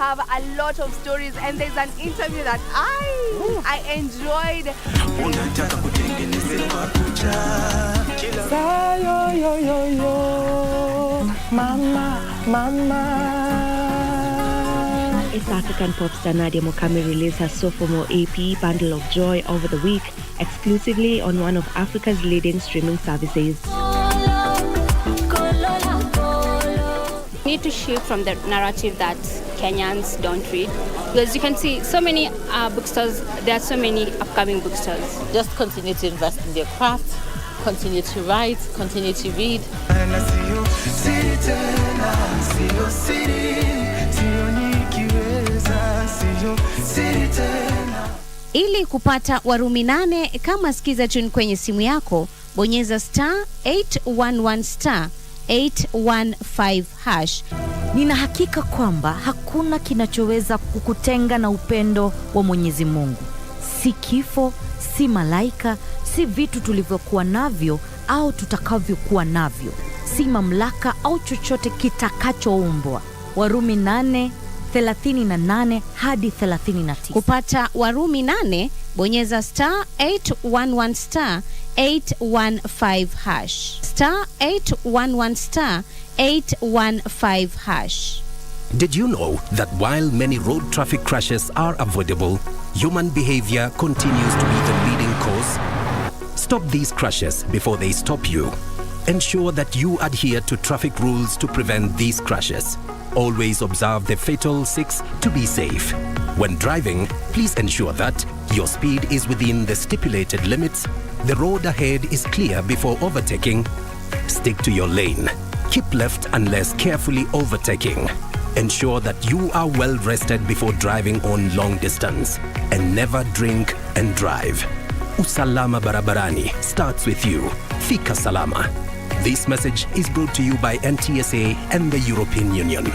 have a lot of stories, and there's an interview that I enjoyed. East African pop star Nadia Mukami released her sophomore EP, Bundle of Joy, over the week, exclusively on one of Africa's leading streaming services. We need to shift from the narrative that Kenyans don't read, because you can see so many bookstores, there are so many upcoming bookstores. Just continue to invest in their craft, continue to write, continue to read. Ili kupata Warumi 8 kama skiza tune kwenye simu yako, bonyeza *811 *815#. Nina hakika kwamba hakuna kinachoweza kukutenga na upendo wa Mwenyezi Mungu. Si kifo, si malaika, si vitu tulivyokuwa navyo au tutakavyokuwa navyo, si mamlaka au chochote kitakachoumbwa. Warumi 8:38 hadi 39. Kupata Warumi 8, bonyeza *811 *815#. *811 *815#. Did you know that while many road traffic crashes are avoidable, human behavior continues to be the leading cause? Stop these crashes before they stop you. Ensure that you adhere to traffic rules to prevent these crashes. Always observe the fatal 6 to be safe. When driving, please ensure that your speed is within the stipulated limits, the road ahead is clear before overtaking, stick to your lane, keep left unless carefully overtaking. Ensure that you are well rested before driving on long distance, and never drink and drive. Usalama barabarani starts with you. Fika salama. This message is brought to you by NTSA and the European Union.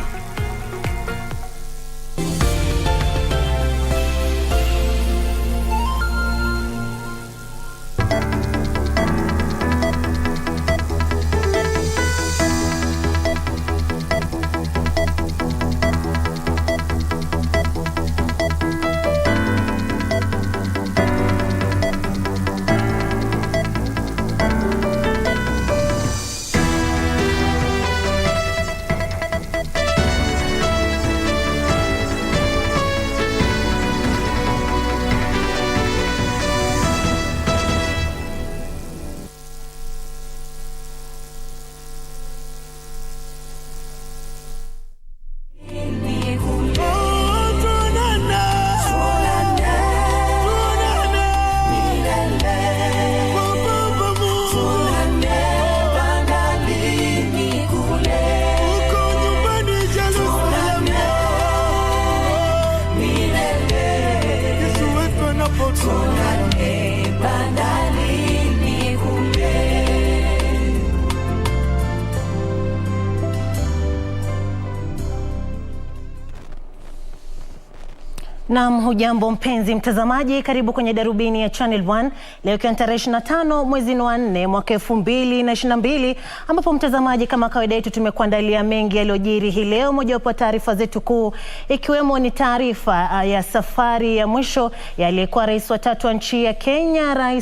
Naam, hujambo mpenzi mtazamaji, karibu kwenye Darubini ya Channel 1. Leo ikiwa tarehe 25 mwezi wa 4 mwaka 2022, ambapo mtazamaji, kama kawaida yetu tumekuandalia mengi yaliyojiri hii leo. Mojawapo ya taarifa zetu kuu ikiwemo ni taarifa ya safari ya mwisho ya aliyekuwa rais wa 3 wa nchi ya Kenya,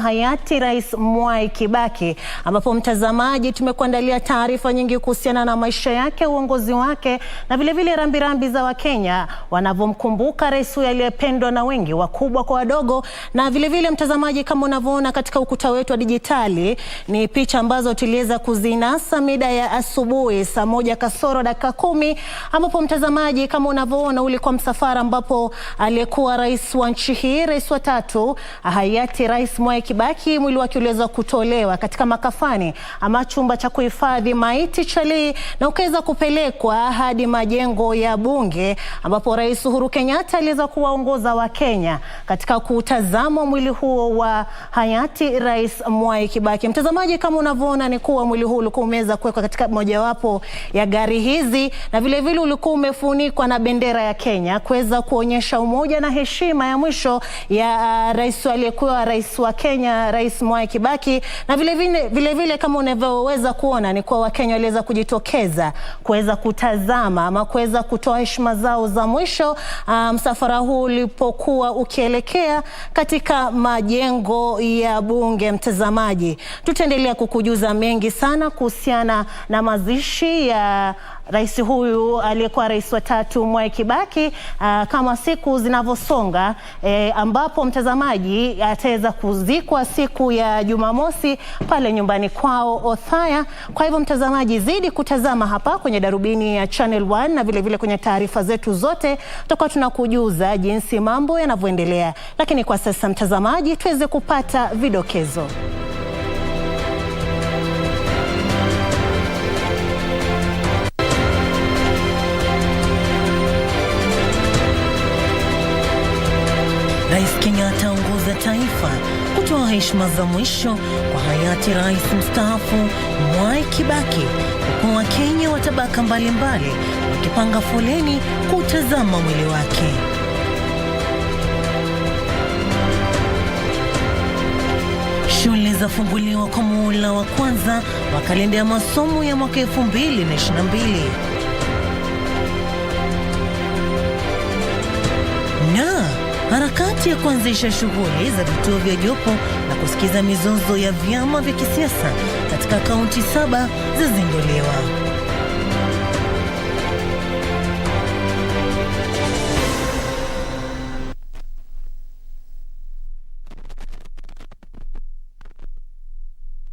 hayati Rais Mwai Kibaki, ambapo mtazamaji tumekuandalia taarifa nyingi kuhusiana na maisha yake, uongozi wake, na vile rambirambi za Wakenya wanavomkumbuka rais huyu aliyependwa na wengi, wakubwa kwa wadogo. Na vile mtazamaji, kama unavyoona katika ukuta wetu wa dijitali, ni picha ambazo tuliweza kuzinasa mida ya asubuhi saa 1:10, ambapo mtazamaji, kama unavyoona, ulikuwa msafara ambapo aliyekuwa rais wa nchi hii, rais wa 3, hayati Rais Mwai Kibaki, mwili wake uliweza kutolewa katika makafani ama chumba cha kuhifadhi maiti Chali, na ukaweza kupelekwa hadi majengo ya bunge, ambapo Rais Uhuru Kenyatta Kenyatta aliweza kuwaongoza Wakenya katika kutazama mwili huo wa hayati Rais Mwai Kibaki. Mtazamaji, kama unavyoona ni kuwa mwili huu ulikuwa umeweza kuwekwa katika mojawapo ya gari hizi, na vile vile ulikuwa umefunikwa na bendera ya Kenya kuweza kuonyesha umoja na heshima ya mwisho ya rais aliyekuwa rais wa Kenya, Rais Mwai Kibaki. Na vile vile kama unavyoweza kuona ni kuwa Wakenya waliweza kujitokeza kuweza kutazama ama kuweza kutoa heshima zao za mwisho msafara huu ulipokuwa ukielekea katika majengo ya bunge. Mtazamaji, tutaendelea kukujuza mengi sana kuhusiana na mazishi ya rais huyu aliyekuwa rais wa tatu Mwai Kibaki kama siku zinavyosonga, ambapo mtazamaji ataweza kuzikwa siku ya Jumamosi pale nyumbani kwao Othaya. Kwa hivyo mtazamaji, zidi kutazama hapa kwenye Darubini ya Channel 1 na vile vile kwenye taarifa zetu zote tutakuwa tunakujuza jinsi mambo yanavyoendelea. Lakini kwa sasa mtazamaji, tuweze kupata vidokezo. Rais Kenyatta aongoza taifa kutoa heshima za mwisho kwa hayati rais mstaafu Mwai Kibaki, huku Wakenya wa tabaka mbalimbali wakipanga foleni kutazama mwili wake. Shule zafunguliwa kwa muhula wa kwanza wa kalenda ya masomo ya mwaka 2022. Harakati ya kuanzisha shughuli za vituo vya jopo na kusikiza mizozo ya vyama vya kisiasa katika kaunti 7 zazinduliwa.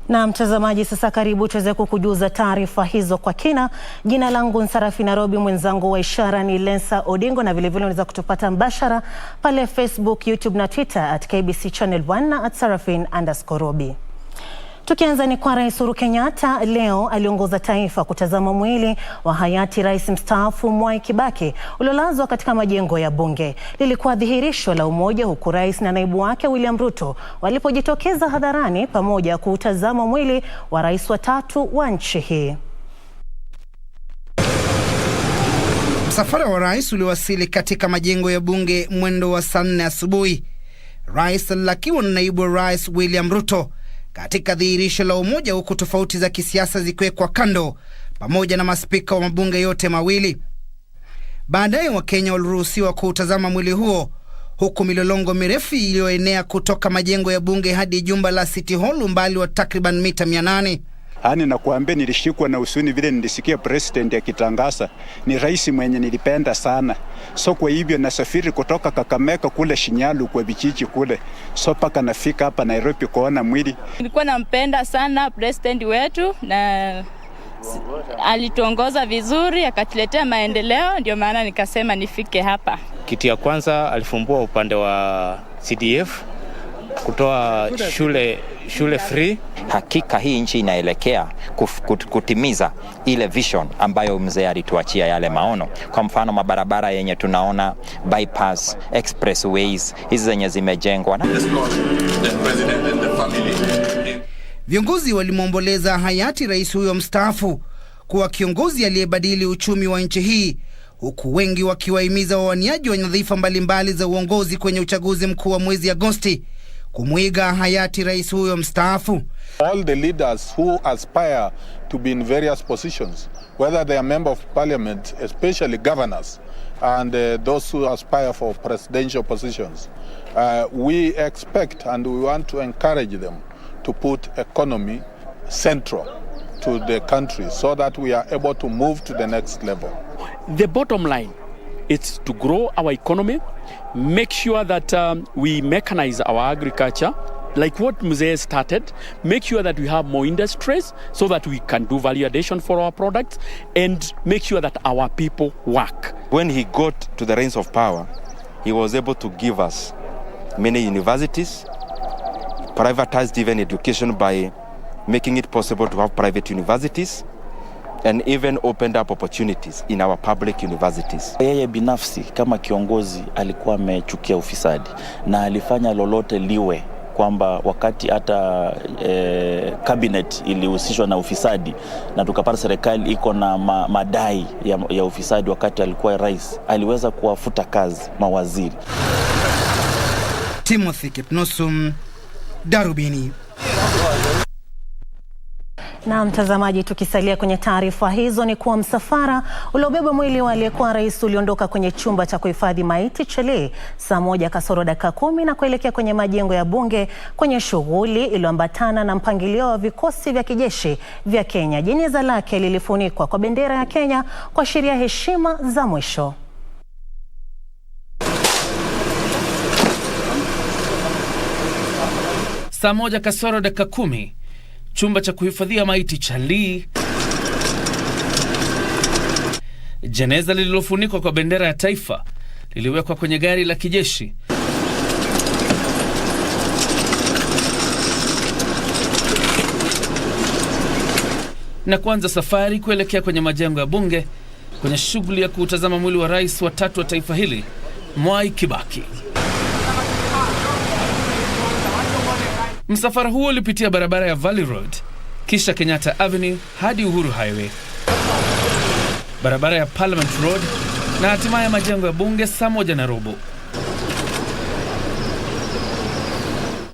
Na mtazamaji, sasa karibu tuweze kukujuza taarifa hizo kwa kina. Jina langu ni Sarafina Robi, mwenzangu wa ishara ni Lensa Odingo, na vile vile unaweza kutupata mbashara pale Facebook, YouTube na Twitter @KBC Channel 1 na @Sarafin_Robi. Tukianza ni kwa Rais Uhuru Kenyatta leo aliongoza taifa kutazama mwili wa hayati rais mstaafu Mwai Kibaki uliolazwa katika majengo ya bunge. Lilikuwa dhihirisho la umoja, huku rais na naibu wake William Ruto walipojitokeza hadharani pamoja kutazama mwili wa rais wa tatu wa nchi hii. Msafara wa rais uliwasili katika majengo ya bunge mwendo wa saa 4 asubuhi. Rais alilakiwa na naibu wa rais William Ruto katika dhihirisho la umoja, huku tofauti za kisiasa zikiwekwa kando pamoja na maspika wa mabunge yote mawili. Baadaye Wakenya waliruhusiwa kutazama mwili huo, huku milolongo mirefu iliyoenea kutoka majengo ya bunge hadi jumba la City Hall umbali wa takriban mita 800. Hani nakuambia nilishikwa na usuni vile nilisikia president akitangaza. Ni rais mwenye nilipenda sana. So kwa hivyo nasafiri kutoka Kakamega kule Shinyalu kwa vijiji kule. So paka nafika hapa Nairobi kuona mwili. Nilikuwa nampenda sana president wetu na alituongoza vizuri, akatuletea maendeleo, ndio maana nikasema nifike hapa. Kitu ya kwanza alifumbua upande wa CDF kutoa shule free. Hakika hii nchi inaelekea kutimiza ile vision ambayo mzee alituachia, yale maono. Kwa mfano mabarabara yenye tunaona, bypass, expressways, hizi zenye zimejengwa. Viongozi walimwomboleza hayati rais huyo mstaafu kuwa kiongozi aliyebadili uchumi wa nchi hii, huku wengi wakiwahimiza wawaniaji wa nyadhifa mbalimbali za uongozi kwenye uchaguzi mkuu wa mwezi Agosti kumwiga hayati rais huyo mstaafu. All the leaders who aspire to be in various positions, whether they are member of parliament, especially governors, and those who aspire for presidential positions, we expect and we want to encourage them to put economy central to the country so that we are able to move to the next level. The bottom line is to grow our economy, make sure that we mechanize our agriculture, like what Mzee started, make sure that we have more industries so that we can do value addition for our products, and make sure that our people work. When he got to the reins of power, he was able to give us many universities, privatized even education by making it possible to have private universities. and even opened up opportunities in our public universities. Yeye binafsi kama kiongozi alikuwa amechukia ufisadi na alifanya lolote liwe kwamba wakati hata cabinet ilihusishwa na ufisadi na tukapata serikali iko na madai ya ufisadi wakati alikuwa rais, aliweza kuwafuta kazi mawaziri. Timothy Kipnosum, Darubini. Na mtazamaji, tukisalia kwenye taarifa hizo ni kuwa msafara uliobeba mwili wa aliyekuwa rais uliondoka kwenye chumba cha kuhifadhi maiti Chele saa 1:10 na kuelekea kwenye majengo ya bunge kwenye shughuli iliyoambatana na mpangilio wa vikosi vya kijeshi vya Kenya. Jeneza lake lilifunikwa kwa bendera ya Kenya kuashiria heshima za mwisho. Saa 1:10 chumba cha kuhifadhia maiti Chali, jeneza lililofunikwa kwa bendera ya taifa liliwekwa kwenye gari la kijeshi na kuanza safari kuelekea kwenye majengo ya bunge kwenye shughuli ya kutazama mwili wa rais wa 3 wa taifa hili, Mwai Kibaki. Msafara huo ulipitia barabara ya Valley Road, kisha Kenyatta Avenue hadi Uhuru Highway, barabara ya Parliament Road na hatimaye majengo ya bunge saa 1:15.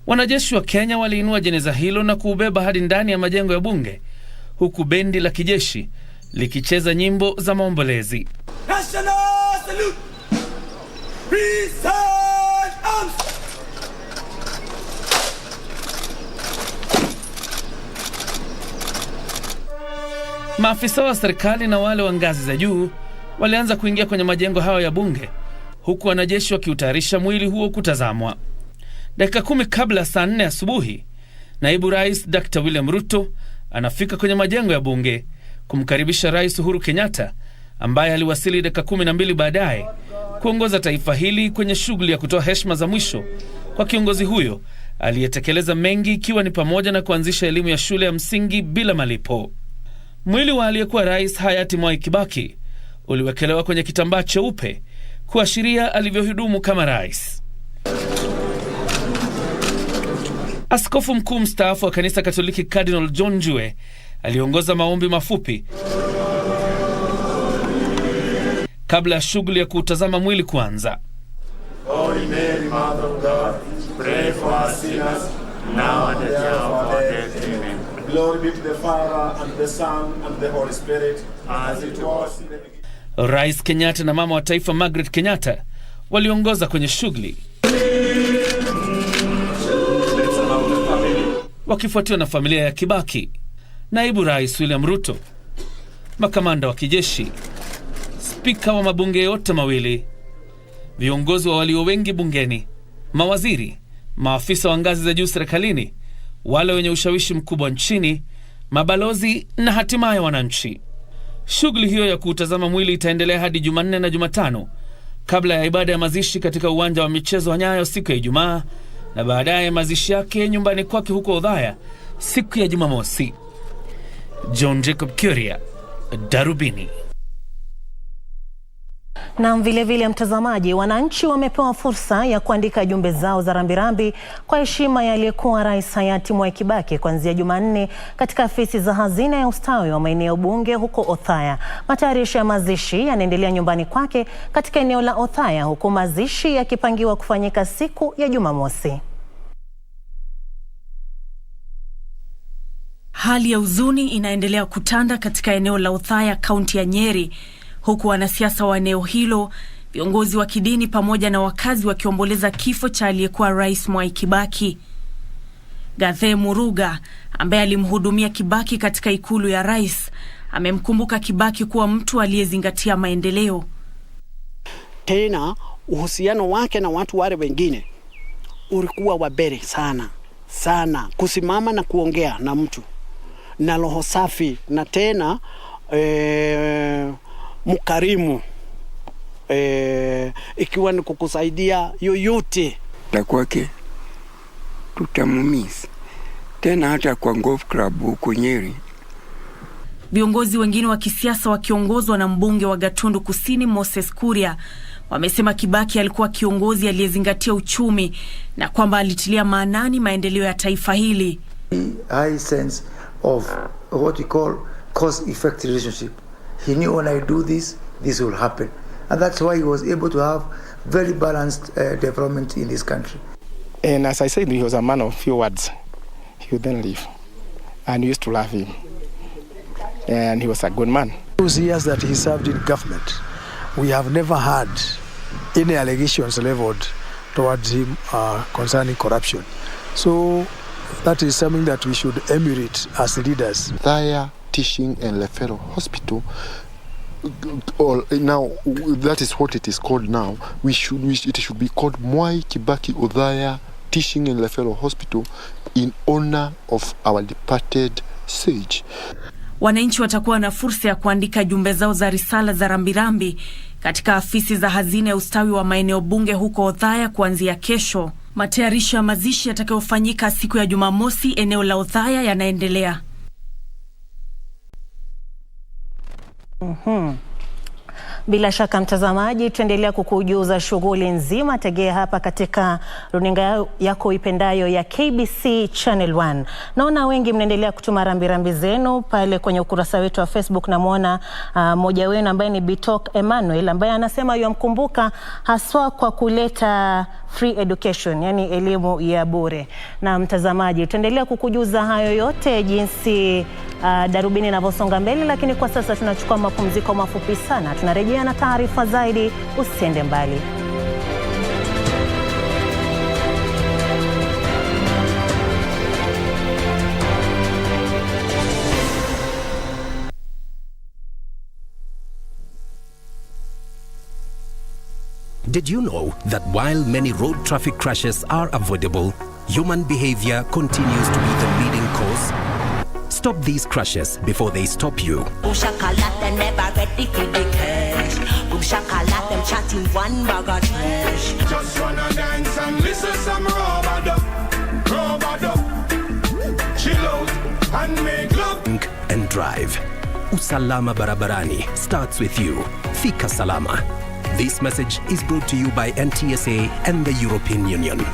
Wanajeshi wa Kenya waliinua jeneza hilo na kuubeba hadi ndani ya majengo ya bunge, huku bendi la kijeshi likicheza nyimbo za maombolezi. National salute! Peace and arms! Maafisa wa serikali na wale wa ngazi za juu walianza kuingia kwenye majengo hayo ya bunge, huku wanajeshi wakiutayarisha mwili huo kutazamwa. Dakika 10 kabla saa 4 asubuhi, naibu rais Dr. William Ruto anafika kwenye majengo ya bunge kumkaribisha Rais Uhuru Kenyatta, ambaye aliwasili dakika 12 baadaye kuongoza taifa hili kwenye shughuli ya kutoa heshima za mwisho kwa kiongozi huyo aliyetekeleza mengi, ikiwa ni pamoja na kuanzisha elimu ya shule ya msingi bila malipo. Mwili wa aliyekuwa rais hayati Mwai Kibaki uliwekelewa kwenye kitambaa cheupe kuashiria alivyohudumu kama rais. Askofu mkuu mstaafu wa kanisa Katoliki Cardinal John Jue aliongoza maombi mafupi kabla ya shughuli ya kutazama mwili kuanza. Holy Mary, Mother of God, pray for us sinners, now and at the hour of our death. Amen. Glory be to the Father, and the Son, and the Holy Spirit, as it was in the beginning. Rais Kenyatta na mama wa taifa Margaret Kenyatta waliongoza kwenye shughuli, wakifuatiwa na familia ya Kibaki, naibu rais William Ruto, makamanda wa kijeshi, spika wa mabunge yote mawili, viongozi wa walio wengi bungeni, mawaziri, maafisa wa ngazi za juu serikalini, wale wenye ushawishi mkubwa nchini, mabalozi na hatimaye wananchi. Shughuli hiyo ya kutazama mwili itaendelea hadi Jumanne na Jumatano, kabla ya ibada ya mazishi katika uwanja wa michezo wa Nyayo siku ya Ijumaa, na baadaye mazishi yake nyumbani kwake huko Othaya siku ya Jumamosi. John Jacob Kuria, Darubini. Na vile mtazamaji, wananchi wamepewa fursa ya kuandika jumbe zao za rambirambi kwa heshima ya aliyekuwa rais hayati Mwai Kibaki kuanzia Jumanne katika afisi za hazina ya ustawi wa maeneo bunge huko Othaya. Matayarisho ya mazishi yanaendelea nyumbani kwake katika eneo la Othaya, huku mazishi yakipangiwa kufanyika siku ya Jumamosi. Hali ya huzuni inaendelea kutanda katika eneo la Othaya, kaunti ya Nyeri, huku wanasiasa wa eneo hilo, viongozi wa kidini pamoja na wakazi wakiomboleza kifo cha aliyekuwa rais Mwai Kibaki. Gathe Muruga, ambaye alimhudumia Kibaki katika ikulu ya rais, amemkumbuka Kibaki kuwa mtu aliyezingatia maendeleo. Tena uhusiano wake na watu wale wengine ulikuwa wabere sana, kusimama na kuongea na mtu na roho safi, na tena mkarimu, ikiwa ni kukusaidia yoyote. La kwake tutamumisi tena, hata kwa golf club huko Nyeri Viongozi wengine wa kisiasa wakiongozwa na mbunge wa Gatundu Kusini Moses Kuria wamesema Kibaki alikuwa kiongozi aliyezingatia uchumi na kwamba alitilia maanani maendeleo ya taifa hili. High sense of what we call cause-effect relationship. He knew when I do this, this will happen. And that's why he was able to have very balanced development in this country. And as I said, he was a man of few words. He would then leave. And we used to love him. And he was a good man. Those years that he served in government, we have never had any allegations leveled towards him concerning corruption. So that is something that we should emulate as leaders. Othaya Teaching and Referral Hospital, or now that is what it is called now. It should be called Mwai Kibaki Othaya Teaching and Referral Hospital in honor of our departed sage. Wananchi watakuwa na fursa ya kuandika jumbe zao za risala za rambirambi katika afisi za hazina ya ustawi wa maeneo bunge huko Othaya kuanzia kesho. Matayarisho ya mazishi yatakayofanyika siku ya Jumamosi eneo la Othaya yanaendelea. Bila shaka mtazamaji, tuendelea kukujuza shughuli nzima. Tegea hapa katika runinga yako ipendayo ya KBC Channel 1. Naona wengi mnaendelea kutuma rambirambi zenu pale kwenye ukurasa wetu wa Facebook. Namuona mmoja wenu ambaye ni Bitok Emmanuel ambaye anasema yamkumbuka haswa kwa kuleta free education, yani elimu ya bure. Na mtazamaji, tuendelea kukujuza hayo yote jinsi Darubini inavyosonga mbele, lakini kwa sasa tunachukua mapumziko mafupi sana. Tunarejea na taarifa zaidi, usiende mbali. Did you know that while many road traffic crashes are avoidable, human behavior continues to be the leading cause? Stop these crashes before they stop you. Never ready for the cash. Them chatting one bag of trash. Just wanna dance and listen some Robi. Chill out and make love and drive. Usalama barabarani starts with you. Fika salama. This message is brought to you by NTSA and the European Union.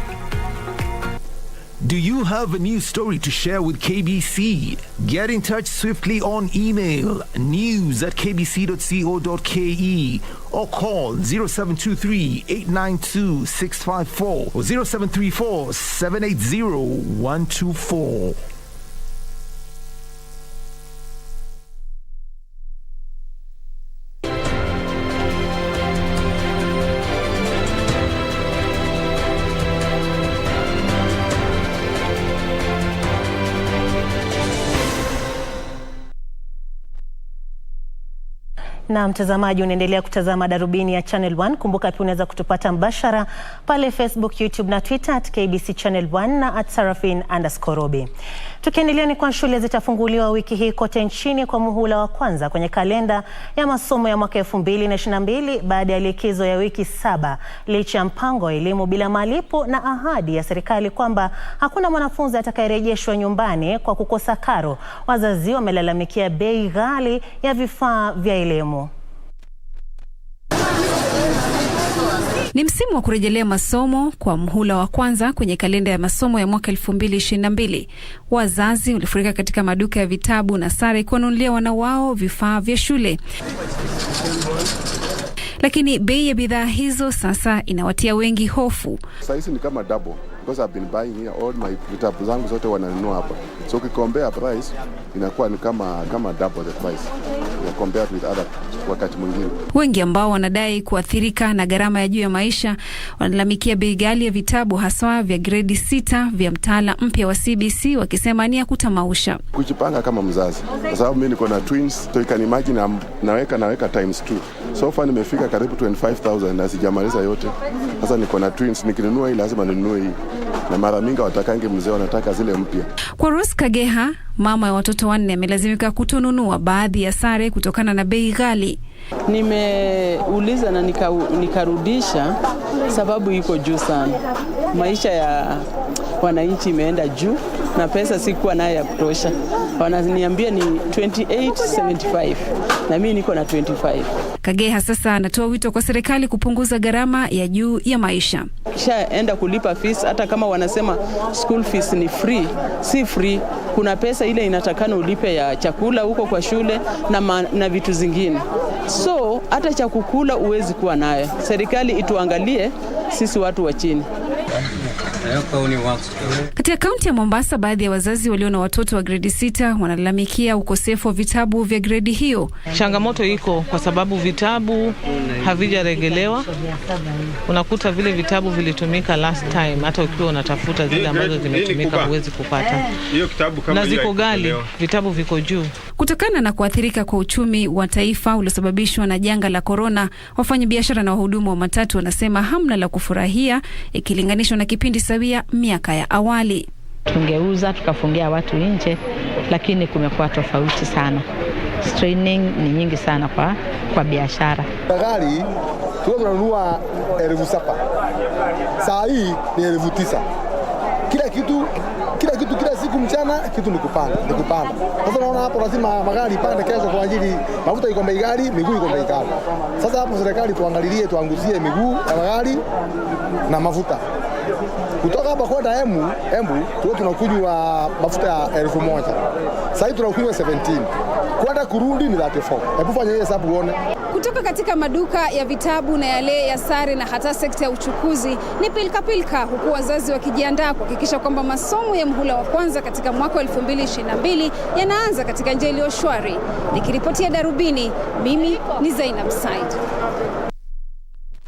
Do you have a news story to share with KBC? Get in touch swiftly on email news@kbc.co.ke or call 0723 892 654 or 0734 780 124. Na mtazamaji, unaendelea kutazama Darubini ya Channel 1. Kumbuka pia unaweza kutupata mbashara pale Facebook, YouTube na Twitter @KBC Channel 1 na @Sarafina_Robi. Tukiendelea ni kwa shule zitafunguliwa wiki hii kote nchini kwa muhula wa kwanza kwenye kalenda ya masomo ya mwaka 2022 baada ya likizo ya wiki 7, licha ya mpango wa elimu bila malipo na ahadi ya serikali kwamba hakuna mwanafunzi atakayerejeshwa nyumbani kwa kukosa karo. Wazazi wamelalamikia bei ghali ya vifaa vya elimu. Ni msimu wa kurejelea masomo kwa mhula wa kwanza kwenye kalenda ya masomo ya mwaka 2022. Wazazi walifurika katika maduka ya vitabu na sare kuwanunulia wana wao vifaa vya shule. Lakini bei ya bidhaa hizo sasa inawatia wengi hofu. Sasa ni kama double because I've been buying here, all my vitabu zangu zote wananunua hapa. So ukikombea price inakuwa ni kama double the price. Compared with other wakati mwingine. Wengi ambao wanadai kuathirika na gharama ya juu ya maisha wanalalamikia bei ghali ya vitabu haswa vya grade 6 vya mtaala mpya wa CBC, wakisema ni ya kutamausha. Kujipanga kama mzazi. Kwa sababu mimi niko na twins, so you can imagine naweka times 2. So far nimefika karibu 25,000 na sijamaliza yote. Sasa niko na twins, nikinunua hii lazima ninunue hii. Na mara mingi watakange mzee wanataka zile mpya. Kwa Rose Kageha, mama ya watoto 4, amelazimika kutonunua baadhi ya sare kutokana na bei ghali. Nimeuliza na nikarudisha sababu iko juu sana. Maisha ya wananchi imeenda juu na pesa sikuwa nayo ya kutosha. Wananiambia ni 28.75 na mimi niko na 25. Kageha sasa anatoa wito kwa serikali kupunguza gharama ya juu ya maisha. Kishaenda kulipa fees, hata kama wanasema school fees ni free, si free. Kuna pesa ile inatakana ulipe ya chakula huko kwa shule na vitu zingine. So hata cha kukula uwezi kuwa nayo. Serikali ituangalie sisi watu wa chini. Katika kaunti ya Mombasa, baadhi ya wazazi walio na watoto wa grade 6 wanalalamikia ukosefu wa vitabu vya grade hiyo. Changamoto iko kwa sababu vitabu havijaregelewa. Unakuta vile vitabu vilitumika last time, hata ukiwa unatafuta zile ambazo zimetumika huwezi kupata. Na ziko ghali, vitabu viko juu. Kutokana na kuathirika kwa uchumi wa taifa uliosababishwa na janga la corona, wafanyabiashara na wahudumu wa matatu wanasema hamna la kufurahia ikilinganishwa na kipindi sawia miaka ya awali. Tungeuza tukafungia watu nje, lakini kumekuwa tofauti sana. Straining ni nyingi sana kwa biashara. Gari tunanunua 7,000. Saa hii ni 9,000. Kila kitu kila siku mchana kitu ni kupanda. Sasa naona hapo lazima magari pande kesho kwa ajili mafuta iko bei ghali, miguu iko bei ghali. Sasa hapo serikali tuangalilie, tuanguzie miguu ya magari na mafuta. Kutoka hapa kwenda Embu tunakunywa mafuta ya 1,000. Sasa hivi tunakunywa 17. Kwenda kurudi ni 34. Hebu fanya hiyo hesabu uone. Kutoka katika maduka ya vitabu na yale ya sare na hata sekta ya uchukuzi ni pilka, huku wazazi wakijiandaa kuhakikisha kwamba masomo ya mhula wa kwanza katika mwaka 2022 yanaanza katika njia iliyo shwari. Nikiripotia Darubini, mimi ni Zainab Said.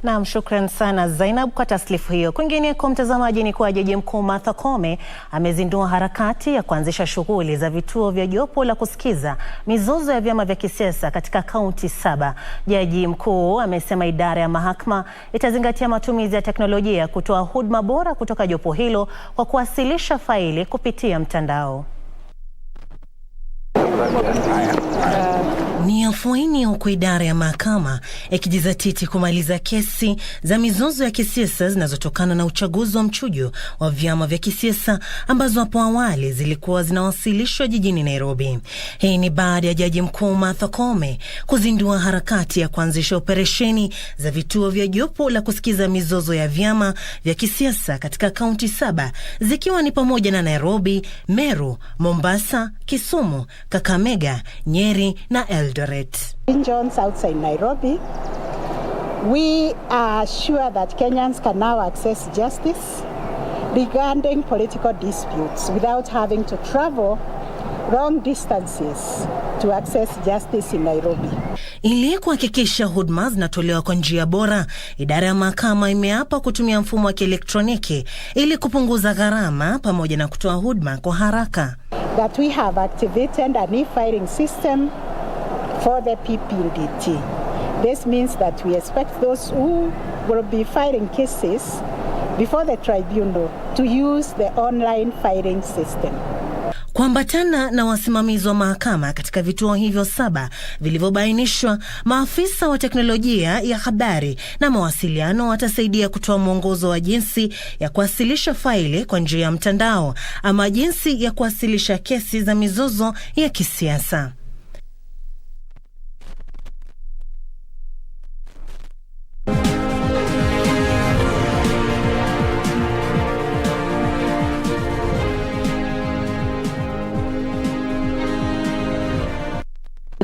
Naam, shukran sana Zainab kwa taslifu hiyo. Kwingineko mtazamaji, ni kwa Jaji Mkuu Martha Koome amezindua harakati ya kuanzisha shughuli za vituo vya jopo la kusikiza mizozo ya vyama vya kisiasa katika kaunti 7. Jaji Mkuu amesema idara ya mahakama itazingatia matumizi ya teknolojia kutoa huduma bora kutoka jopo hilo kwa kuwasilisha faili kupitia mtandao. Ni afueni huko idara ya mahakama ikijizatiti kumaliza kesi za mizozo ya kisiasa zinazotokana na uchaguzi wa mchujo wa vyama vya kisiasa ambazo hapo awali zilikuwa zinawasilishwa jijini Nairobi. Hii ni baada ya Jaji Mkuu Martha Koome kuzindua harakati ya kuanzisha operesheni za vituo vya jopo la kusikiza mizozo ya vyama vya kisiasa katika kaunti 7 zikiwa ni pamoja na Nairobi, Meru, Mombasa, Kisumu, Kakamega, Nyeri na Eldoret. In Jones outside Nairobi, we are sure that Kenyans can now access justice regarding political disputes without having to travel long distances to access justice in Nairobi. Ili kuhakikisha huduma zinatolewa kwa njia bora, idara ya mahakama imeapa kutumia mfumo wa kielektroniki ili kupunguza gharama pamoja na kutoa huduma kwa haraka. That we have activated an e-filing system for the PPDT. This means that we expect those who will be filing cases before the tribunal to use the online filing system. Kuambatana na wasimamizi wa mahakama katika vituo hivyo 7 vilivyobainishwa, maafisa wa teknolojia ya habari na mawasiliano watasaidia kutoa mwongozo wa jinsi ya kuwasilisha faili kwa njia ya mtandao ama jinsi ya kuwasilisha kesi za mizozo ya kisiasa.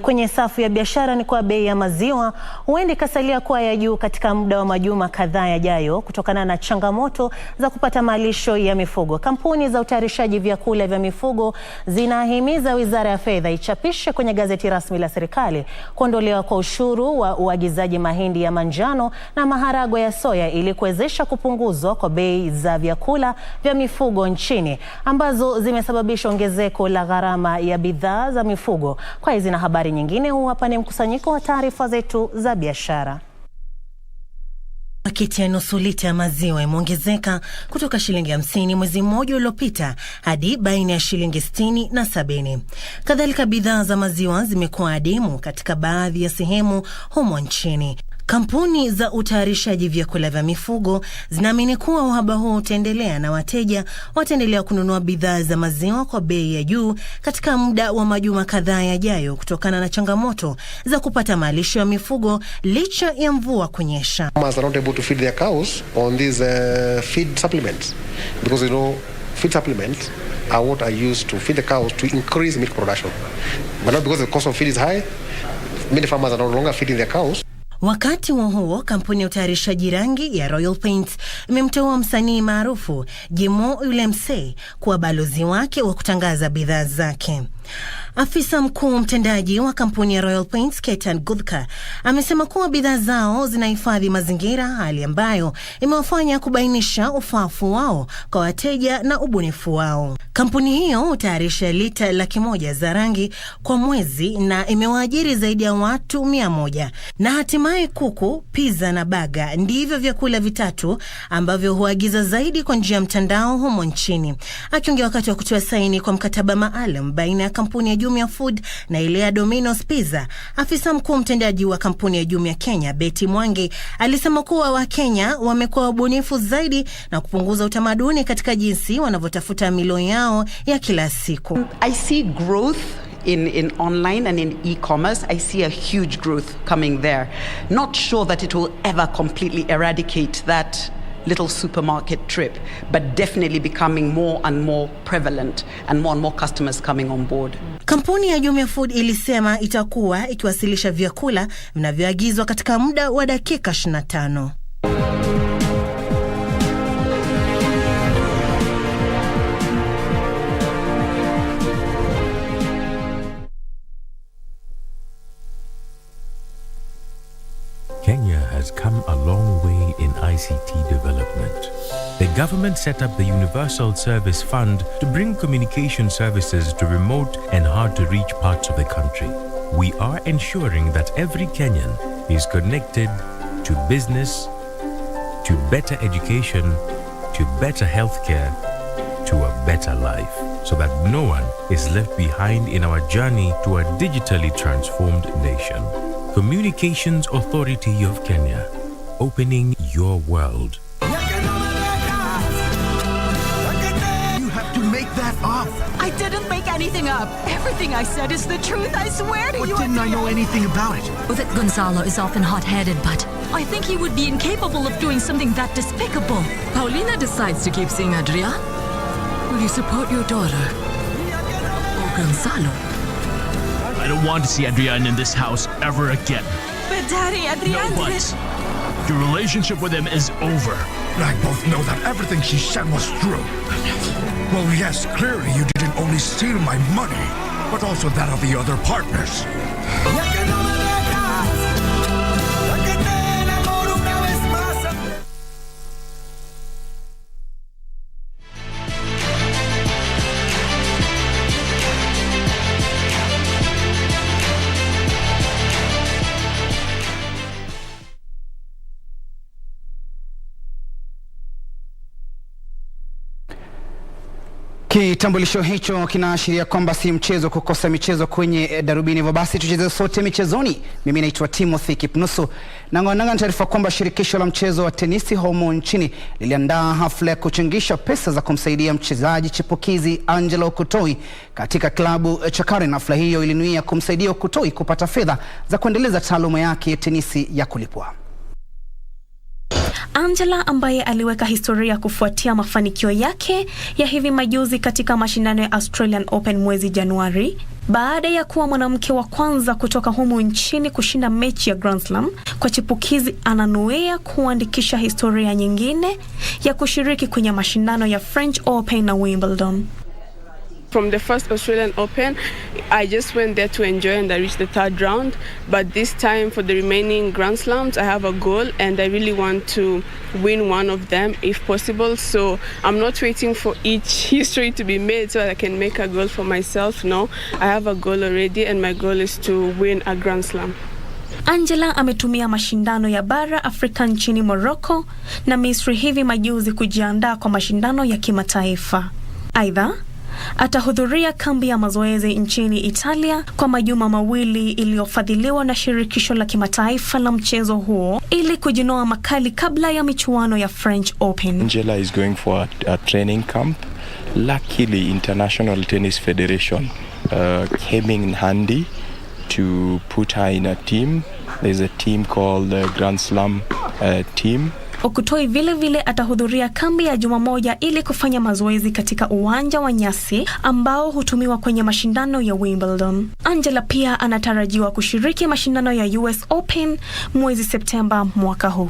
Kwenye safu ya biashara ni kwa bei ya maziwa huenda ikasalia kuwa ya juu katika muda wa majuma kadhaa yajayo kutokana na changamoto za kupata malisho ya mifugo. Kampuni za utayarishaji vyakula vya mifugo zinahimiza Wizara ya Fedha ichapishe kwenye gazeti rasmi la serikali kuondolewa kwa ushuru wa uagizaji mahindi ya manjano na maharagwe ya soya ili kuwezesha kupunguzwa kwa bei za vyakula vya mifugo nchini ambazo zimesababisha ongezeko la gharama ya bidhaa za mifugo. Kwa hizi na habari nyingine, huu hapa ni mkusanyiko wa taarifa zetu za biashara. Paketi ya nusu lita ya maziwa imeongezeka kutoka shilingi 50 mwezi mmoja uliopita hadi baina ya shilingi 60 na 70. Kadhalika bidhaa za maziwa zimekuwa adimu katika baadhi ya sehemu humo nchini. Kampuni za utayarishaji vyakula vya mifugo zinaamini kuwa uhaba huo utaendelea na wateja wataendelea kununua bidhaa za maziwa kwa bei ya juu katika muda wa majuma kadhaa yajayo kutokana na changamoto za kupata malisho ya mifugo licha ya mvua kunyesha. Farmers are not able to feed their cows on these feed supplements because feed supplements are what are used to feed the cows to increase milk production. But not because the cost of feed is high, many farmers are no longer feeding their cows. Wakati huo kampuni ya utayarishaji rangi ya Royal Paints imemteua msanii maarufu Jimo Ulemse kuwa balozi wake wa kutangaza bidhaa zake. Afisa mkuu mtendaji wa kampuni ya Royal Paints Ketan Gudka amesema kuwa bidhaa zao zinahifadhi mazingira, hali ambayo imewafanya kubainisha ufafu wao kwa wateja na ubunifu wao. Kampuni hiyo hutayarisha lita 100,000 za rangi kwa mwezi na imewaajiri zaidi ya watu 100. Na hatimaye kuku, pizza na baga ndivyo vyakula vitatu ambavyo huagiza zaidi kwa njia ya mtandao humo nchini. Akiongea wakati wa kutoa saini kwa mkataba maalum baina ya kampuni ya Jumia Food na ile ya Domino's Pizza, afisa mkuu mtendaji wa kampuni ya Jumia Kenya Betty Mwangi alisema kuwa Wakenya wamekuwa wabunifu zaidi na kupunguza utamaduni katika jinsi wanavyotafuta milo yao ya kila siku. I see growth in online and in e-commerce. I see a huge growth coming there. Not sure that it will ever completely eradicate that little supermarket trip, but definitely becoming more and more prevalent and more customers coming on board. Kampuni ya Jumia Food ilisema itakuwa ikiwasilisha vyakula vinavyoagizwa katika muda wa dakika 25. Kenya has come a long way in ICT development. The government set up the Universal Service Fund to bring communication services to remote and hard-to-reach parts of the country. We are ensuring that every Kenyan is connected to business, to better education, to better healthcare, to a better life, so that no one is left behind in our journey to a digitally transformed nation. Communications Authority of Kenya, opening your world. You have to make that up. I didn't make anything up. Everything I said is the truth. I swear to you. But didn't I know anything about it? Well, that Gonzalo is often hot-headed, but I think he would be incapable of doing something that despicable. Paulina decides to keep seeing Adria. Will you support your daughter? Or Gonzalo? I don't want to see Adrian in this house ever again. But Daddy, Adrian... No buts. Your relationship with him is over. I both know that everything she said was true. Well, yes, clearly you didn't only steal my money, but also that of the other partners. Kitambulisho hicho kinaashiria kwamba si mchezo kukosa michezo kwenye Darubini. Hivyo basi tucheze sote michezoni. Mimi naitwa Timothy Kipnusu. Nangoananga taarifa kwamba shirikisho la mchezo wa tenisi humu nchini liliandaa hafla ya kuchangisha pesa za kumsaidia mchezaji chipukizi Angela Okutoi katika klabu cha Karen. Hafla hiyo ilinuia kumsaidia Okutoi kupata fedha za kuendeleza taaluma yake ya tenisi ya kulipwa. Angela ambaye aliweka historia kufuatia mafanikio yake ya hivi majuzi katika mashindano ya Australian Open mwezi Januari, baada ya kuwa mwanamke wa kwanza kutoka humu nchini kushinda mechi ya Grand Slam kwa chipukizi, ananuia kuandikisha historia nyingine ya kushiriki kwenye mashindano ya French Open na Wimbledon. From the first Australian Open, I just went there to enjoy and I reached the 3rd round. But this time for the remaining Grand Slams, I have a goal and I really want to win one of them if possible. So I'm not waiting for each history to be made so that I can make a goal for myself. No, I have a goal already and my goal is to win a Grand Slam. Angela ametumia mashindano ya bara Afrika nchini Morocco na Misri hivi majuzi kujiandaa kwa mashindano ya kimataifa. Aidha, atahudhuria kambi ya mazoezi nchini Italia kwa majuma mawili iliyofadhiliwa na shirikisho la kimataifa la mchezo huo ili kujinoa makali kabla ya michuano ya French Open. Angela is going for a training camp. Luckily, International Tennis Federation came in handy to put her in a team. There's a team called the Grand Slam team. Okutoi vile vile atahudhuria kambi ya juma moja ili kufanya mazoezi katika uwanja wa nyasi ambao hutumiwa kwenye mashindano ya Wimbledon. Angela pia anatarajiwa kushiriki mashindano ya US Open mwezi Septemba mwaka huu.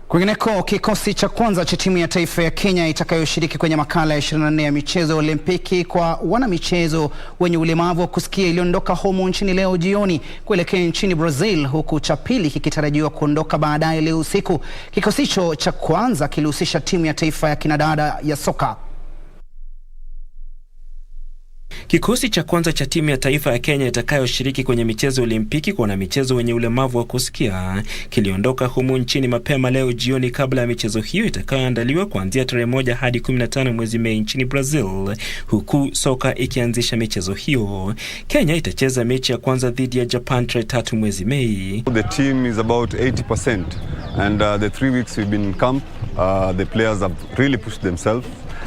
Kwingineko, kikosi cha kwanza cha timu ya taifa ya Kenya itakayoshiriki kwenye makala ya 24 ya michezo Olimpiki kwa wanamichezo wenye ulemavu wa kusikia iliondoka humo nchini leo jioni kuelekea nchini Brazil, huku cha pili kikitarajiwa kuondoka baadaye leo usiku. Kikosi hicho cha kwanza kilihusisha timu ya taifa ya kinadada ya soka. Kikosi cha kwanza cha timu ya taifa ya Kenya itakayoshiriki kwenye michezo Olimpiki kwa wanamichezo wenye ulemavu wa kusikia kiliondoka humu nchini mapema leo jioni kabla ya michezo hiyo itakayoandaliwa kuanzia tarehe 1 hadi 15 mwezi Mei nchini Brazil, huku soka ikianzisha michezo hiyo. Kenya itacheza mechi ya kwanza dhidi ya Japan tarehe 3 mwezi Mei. The team is about 80% and the 3 weeks we've been in camp, the players have really pushed themselves.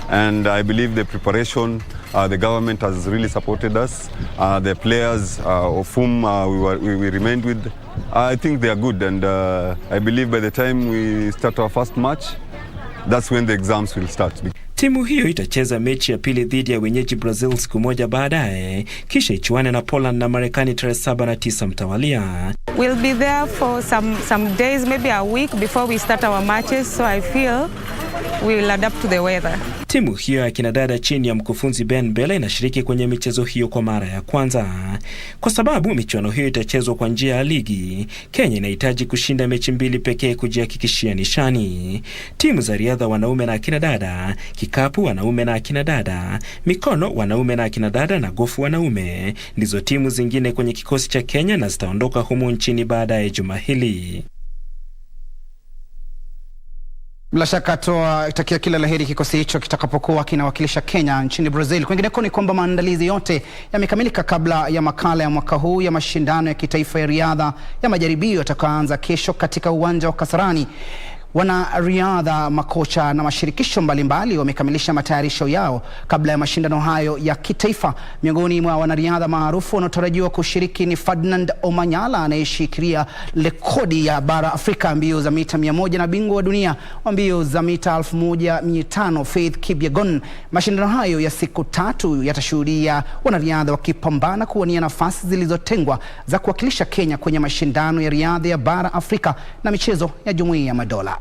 And I believe the preparation, the government has really supported us. The players of whom we remained with, I think they are good. And I believe by the time we start our first match, that's when the exams will start. Timu hiyo itacheza mechi ya pili dhidi ya wenyeji Brazil siku moja baadaye, kisha ichuane na Poland na Marekani tarehe 7 na 9 mtawalia. We'll be there for some days, maybe a week before we start our matches, so I feel we will adapt to the weather. Timu hiyo ya kinadada chini ya mkufunzi Ben Bella inashiriki kwenye michezo hiyo kwa mara ya kwanza. Kwa sababu michuano hiyo itachezwa kwa njia ya ligi, Kenya inahitaji kushinda mechi 2 pekee kujihakikishia nishani. Timu za riadha wanaume na kinadada, kikapu wanaume na kinadada, mikono wanaume na kinadada na gofu wanaume ndizo timu zingine kwenye kikosi cha Kenya na zitaondoka humu nchini baadaye juma hili. Bila shaka takia kila laheri kikosi hicho kitakapokuwa kinawakilisha Kenya nchini Brazil. Kwingineko ni kwamba maandalizi yote yamekamilika kabla ya makala ya mwaka huu ya mashindano ya kitaifa ya riadha ya majaribio yatakayoanza kesho katika uwanja wa Kasarani. Wanariadha, makocha na mashirikisho mbalimbali wamekamilisha matayarisho yao kabla ya mashindano hayo ya kitaifa. Miongoni mwa wanariadha maarufu wanaotarajiwa kushiriki ni Ferdinand Omanyala anayeshikilia rekodi ya bara Afrika mbio za mita 100 na bingwa wa dunia wa mbio za mita 1500 Faith Kipyegon. Mashindano hayo ya siku 3 yatashuhudia wanariadha wakipambana kuwania nafasi zilizotengwa za kuwakilisha Kenya kwenye mashindano ya riadha ya bara Afrika na michezo ya Jumuiya ya Madola.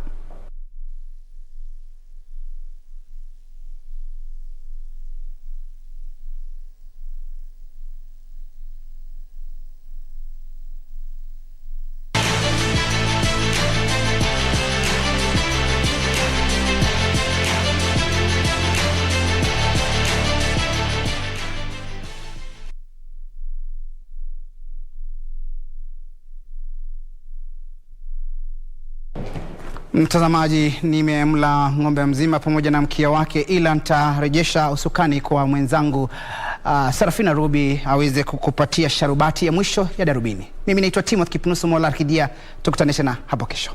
Mtazamaji, nimemla ng'ombe mzima pamoja na mkia wake, ila nitarejesha usukani kwa mwenzangu Sarafina Robi aweze kukupatia sharubati ya mwisho ya Darubini. Mimi naitwa Timothy Kipnusu Mola Arkidia, tukutanisha na hapo kesho.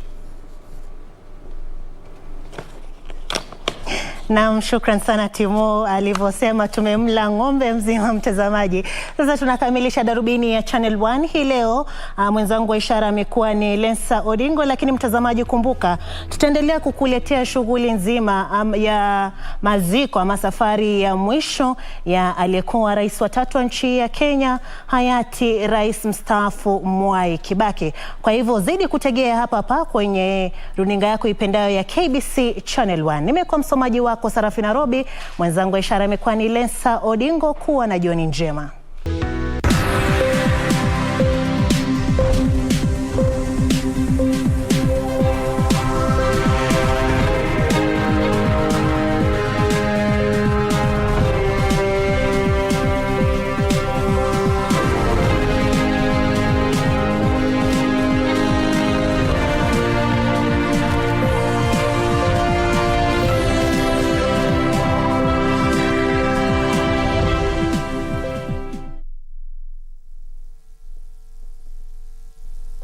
Na shukran sana Timo, alivyosema tumemla ng'ombe mzima mtazamaji. Sasa tunakamilisha Darubini ya Channel 1 hii leo. Mwenzangu wa ishara amekuwa ni Lensa Odingo, lakini mtazamaji kumbuka tutaendelea kukuletea shughuli nzima ya maziko ama safari ya mwisho ya aliyekuwa rais wa 3 wa nchi ya Kenya, hayati rais mstaafu Mwai Kibaki. Kwa hivyo zaidi kutegea hapa kwenye runinga yako ipendayo ya KBC Channel 1. Nimekuwa msomaji wako Sarafina Robi, mwenzangu wa ishara amekuwa ni Lensa Odingo. Kuwa na jioni njema.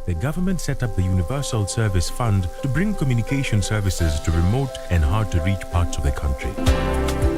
the government set up the Universal Service Fund to bring communication services to remote and hard-to-reach parts of the country.